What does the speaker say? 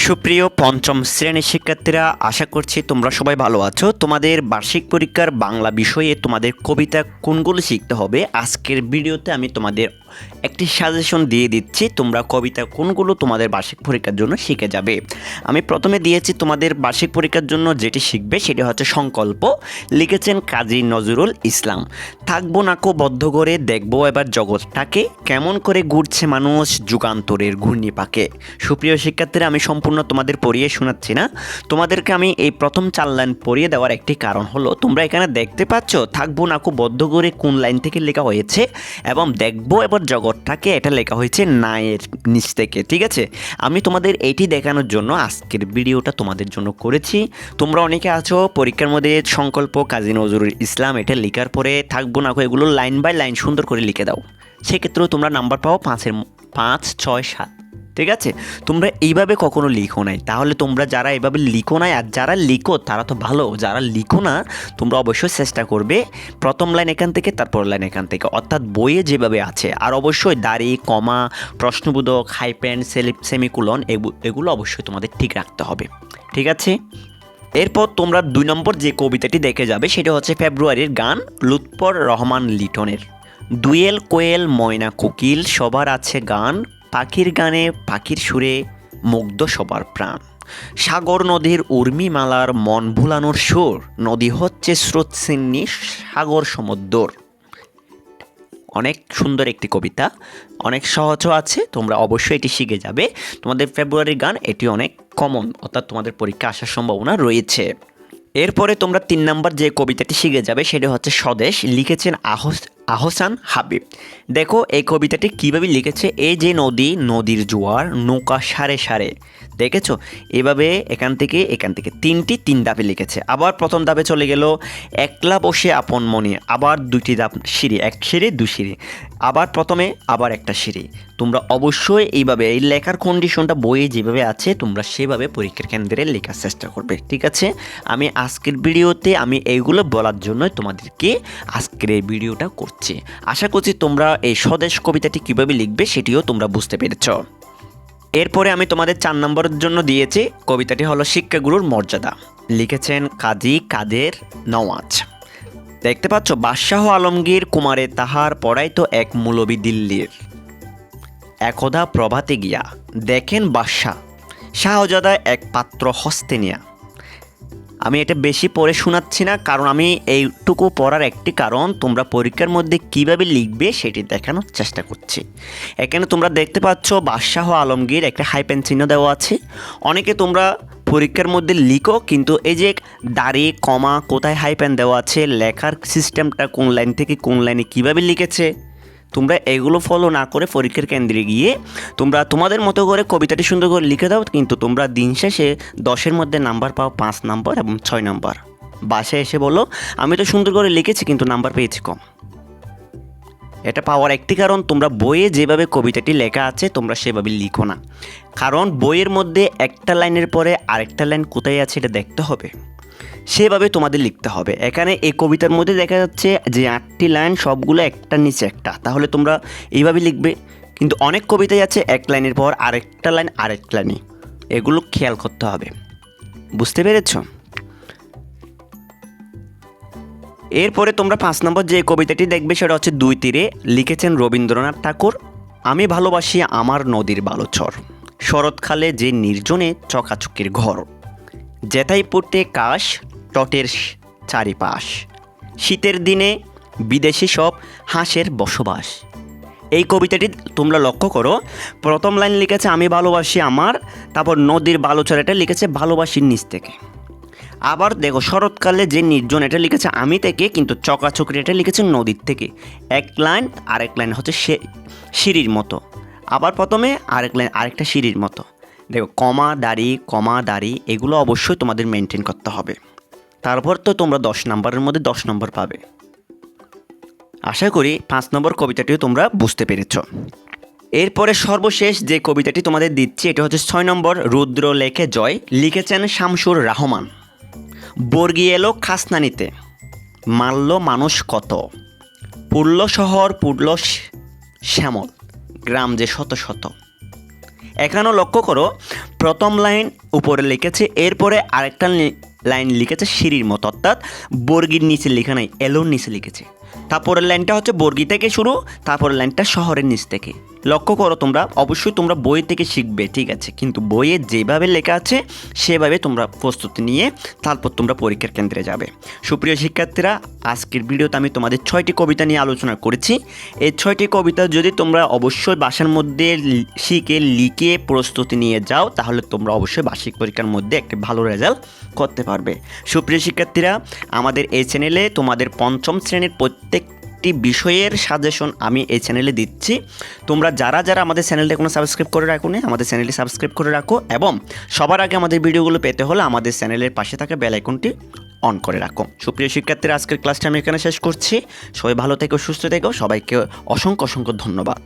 সুপ্রিয় পঞ্চম শ্রেণীর শিক্ষার্থীরা, আশা করছি তোমরা সবাই ভালো আছো। তোমাদের বার্ষিক পরীক্ষার বাংলা বিষয়ে তোমাদের কবিতা কোনগুলো শিখতে হবে, আজকের ভিডিওতে আমি তোমাদের একটি সাজেশন দিয়ে দিচ্ছি। তোমরা কবিতা কোনগুলো তোমাদের বার্ষিক পরীক্ষার জন্য শিখে যাবে। আমি প্রথমে দিয়েছি তোমাদের বার্ষিক পরীক্ষার জন্য যেটি শিখবে সেটি হচ্ছে সংকল্প। লিখেছেন কাজী নজরুল ইসলাম। থাকবো নাকো বদ্ধ করে, দেখবো এবার জগৎটাকে, কেমন করে ঘুরছে মানুষ যুগান্তরের ঘূর্ণিপাকে। সুপ্রিয় শিক্ষার্থীরা, আমি সম্পূর্ণ তোমাদের পড়িয়ে শোনাচ্ছি না, তোমাদেরকে আমি এই প্রথম 4 লাইন পড়িয়ে দেওয়ার একটি কারণ হলো, তোমরা এখানে দেখতে পাচ্ছ থাকবো নাকো বদ্ধ করে কোন লাইন থেকে লেখা হয়েছে, এবং দেখবো এবার জগৎটাকে এটা লেখা হয়েছে নায়ের নিচ থেকে। ঠিক আছে, আমি তোমাদের এটি দেখানোর জন্য আজকের ভিডিওটা তোমাদের জন্য করেছি। তোমরা অনেকে আছো পরীক্ষার মধ্যে সংকল্প কাজী নজরুল ইসলাম এটা লেখার পরে থাকবো নাকো এগুলো লাইন বাই লাইন সুন্দর করে লিখে দাও, সেক্ষেত্রেও তোমরা নাম্বার পাও 5, 6, 7। ঠিক আছে, তোমরা এইভাবে কখনো লিখো নাই, তাহলে তোমরা যারা এইভাবে লিখো নাই, আর যারা লিখো তারা তো ভালো, যারা লিখো না তোমরা অবশ্যই চেষ্টা করবে প্রথম লাইন এখান থেকে, তারপর লাইন এখান থেকে, অর্থাৎ বইয়ে যেভাবে আছে। আর অবশ্যই দাড়ি, কমা, প্রশ্নবোধক, হাইপেন, সেমিকোলন এগুলো অবশ্যই তোমাদের ঠিক রাখতে হবে। ঠিক আছে, এরপর তোমরা 2 নম্বর যে কবিতাটি দেখে যাবে সেটা হচ্ছে ফেব্রুয়ারির গান লুৎফর রহমান লিটনের। দুয়েল কোয়েল ময়না কোকিল সবার আছে গান, পাখির গানে পাখির সুরে মুগ্ধ সবার প্রাণ। সাগর নদীর উর্মিমালার মন ভুলানোর সুর, নদী হচ্ছে স্রোতসিন্নি সাগর সমুদ্র। অনেক সুন্দর একটি কবিতা, অনেক সহজও আছে, তোমরা অবশ্যই এটি শিখে যাবে। তোমাদের ফেব্রুয়ারির গান এটি অনেক কমন, অর্থাৎ তোমাদের পরীক্ষা আসার সম্ভাবনা রয়েছে। এরপরে তোমরা 3 নম্বর যে কবিতাটি শিখে যাবে সেটা হচ্ছে স্বদেশ। লিখেছেন আহসান হাবিব। দেখো এই কবিতাটি কীভাবে লিখেছে, এই যে নদী, নদীর জোয়ার, নৌকা সারে সারে, দেখেছো এভাবে এখান থেকে 3 ধাপে লিখেছে। আবার প্রথম ধাপে চলে গেল, একলা বসে আপন মনে, আবার 2টি ধাপ সিঁড়ি, 1 সিঁড়ি 2 সিঁড়ি, আবার প্রথমে আবার একটা সিঁড়ি। তোমরা অবশ্যই এইভাবে এই লেখার কন্ডিশনটা বইয়ে যেভাবে আছে তোমরা সেভাবে পরীক্ষার কেন্দ্রে লেখার চেষ্টা করবে। ঠিক আছে, আমি আজকের ভিডিওতে আমি এইগুলো বলার জন্য তোমাদেরকে আজকের এই ভিডিওটা করছি। আশা করছি তোমরা এই স্বদেশ কবিতাটি কীভাবে লিখবে সেটিও তোমরা বুঝতে পেরেছ। এরপরে আমি তোমাদের 4 নম্বরের জন্য দিয়েছি কবিতাটি হলো শিক্ষাগুরুর মর্যাদা। লিখেছেন কাজী কাদের নওয়াজ। দেখতে পাচ্ছ, বাদশাহ আলমগীর কুমারে তাহার পড়াইতো এক মৌলবি দিল্লির, একদা প্রভাতে গিয়া দেখেন বাদশাহ শাহজাদা এক পাত্র হস্তে নিয়া। আমি এটা বেশি পড়ে শোনাচ্ছি না, কারণ আমি এইটুকু পড়ার একটি কারণ তোমরা পরীক্ষার মধ্যে কিভাবে লিখবে সেটি দেখানোর চেষ্টা করছি। এখানে তোমরা দেখতে পাচ্ছ বাদশাহ আলমগীর একটা হাইপেন চিহ্ন দেওয়া আছে। অনেকে তোমরা পরীক্ষার মধ্যে লিখো, কিন্তু এই যে দাড়ি, কমা, কোথায় হাইপেন দেওয়া আছে, লেখার সিস্টেমটা কোন লাইন থেকে কোন লাইনে কীভাবে লিখেছে, তোমরা এগুলো ফলো না করে পরীক্ষার কেন্দ্রে গিয়ে তোমরা তোমাদের মতো করে কবিতাটি সুন্দর করে লিখে দাও, কিন্তু তোমরা দিন শেষে 10-এর মধ্যে নাম্বার পাও 5 নম্বর এবং 6 নম্বর। বাসায় এসে বলো আমি তো সুন্দর করে লিখেছি কিন্তু নাম্বার পেয়েছি কম। এটা পাওয়ার একটি কারণ, তোমরা বইয়ে যেভাবে কবিতাটি লেখা আছে তোমরা সেভাবে লিখো না, কারণ বইয়ের মধ্যে একটা লাইনের পরে আরেকটা লাইন কোথায় আছে এটা দেখতে হবে, সেভাবে তোমাদের লিখতে হবে। এখানে এই কবিতার মধ্যে দেখা যাচ্ছে যে 8টি লাইন সবগুলো একটার নিচে একটা, তাহলে তোমরা এইভাবে লিখবে। কিন্তু অনেক কবিতায় আছে এক লাইনের পর আরেকটা লাইন আরেকটা লাইনে, এগুলো খেয়াল করতে হবে। বুঝতে পেরেছ? এরপরে তোমরা 5 নম্বর যে কবিতাটি দেখবে সেটা হচ্ছে 2 তীরে। লিখেছেন রবীন্দ্রনাথ ঠাকুর। আমি ভালোবাসি আমার নদীর বালুচর, শরৎকালে যে নির্জনে চকাচকির ঘর, যেথায় পড়তে কাশ তটের চারিপাশ, শীতের দিনে বিদেশি সব হাঁসের বসবাস। এই কবিতাটি তোমরা লক্ষ্য করো, প্রথম লাইন লিখেছে আমি ভালোবাসি আমার, তারপর নদীর বালুচর এটা লিখেছে ভালোবাসির নিচ থেকে। আবার দেখো শরৎকালে যে নির্জন এটা লিখেছে আমি থেকে, কিন্তু চকাচকরি এটা লিখেছে নদীর থেকে। এক লাইন আরেক লাইন হচ্ছে সিঁড়ির মতো, আবার প্রথমে আরেক লাইন আরেকটা সিঁড়ির মতো। দেখো কমা দাড়ি এগুলো অবশ্যই তোমাদের মেনটেন করতে হবে, তারপর তো তোমরা 10 নম্বরের মধ্যে 10 নম্বর পাবে। আশা করি 5 নম্বর কবিতাটিও তোমরা বুঝতে পেরেছ। এরপরে সর্বশেষ যে কবিতাটি তোমাদের দিচ্ছি এটা হচ্ছে 6 নম্বর রুদ্র লেখে জয়। লিখেছেন শামসুর রহমান। বর্গি এলো খাসনানিতে, মারল মানুষ কত, পুরল শহর পুরল শ্যামল, গ্রাম যে শত শত। এখানেও লক্ষ্য করো, প্রথম লাইন উপরে লিখেছে, এরপরে আরেকটা লাইন লিখেছে সিঁড়ির মতো, অর্থাৎ বর্গির নিচে লেখা নাই, এলোর নিচে লিখেছে। তারপরের লাইনটা হচ্ছে বর্গি থেকে শুরু, তারপরের লাইনটা শহরের নিচ থেকে। লক্ষ্য করো তোমরা, অবশ্যই তোমরা বই থেকে শিখবে, ঠিক আছে, কিন্তু বইয়ে যেভাবে লেখা আছে সেভাবে তোমরা প্রস্তুতি নিয়ে তারপর তোমরা পরীক্ষার কেন্দ্রে যাবে। সুপ্রিয় শিক্ষার্থীরা, আজকের ভিডিওতে আমি তোমাদের 6টি কবিতা নিয়ে আলোচনা করেছি। এই 6টি কবিতা যদি তোমরা অবশ্যই বাসার মধ্যে শিখে লিখে প্রস্তুতি নিয়ে যাও, তাহলে তোমরা অবশ্যই বার্ষিক পরীক্ষার মধ্যে একটি ভালো রেজাল্ট করতে পারবে। সুপ্রিয় শিক্ষার্থীরা, আমাদের এই চ্যানেলে তোমাদের পঞ্চম শ্রেণীর প্রত্যেকটি বিষয়ের সাজেশন আমি এই চ্যানেলে দিচ্ছি। তোমরা যারা যারা আমাদের চ্যানেলটা এখনো সাবস্ক্রাইব করে রাখো না, আমাদের চ্যানেলটি সাবস্ক্রাইব করে রাখো, এবং সবার আগে আমাদের ভিডিওগুলো পেতে হলে আমাদের চ্যানেলের পাশে থাকা বেল আইকনটি অন করে রাখো। সুপ্রিয় শিক্ষার্থীরা, আজকের ক্লাসটা আমি এখানে শেষ করছি। সবাই ভালো থেকো, সুস্থ থেকো, সবাইকে অসংখ্য অসংখ্য ধন্যবাদ।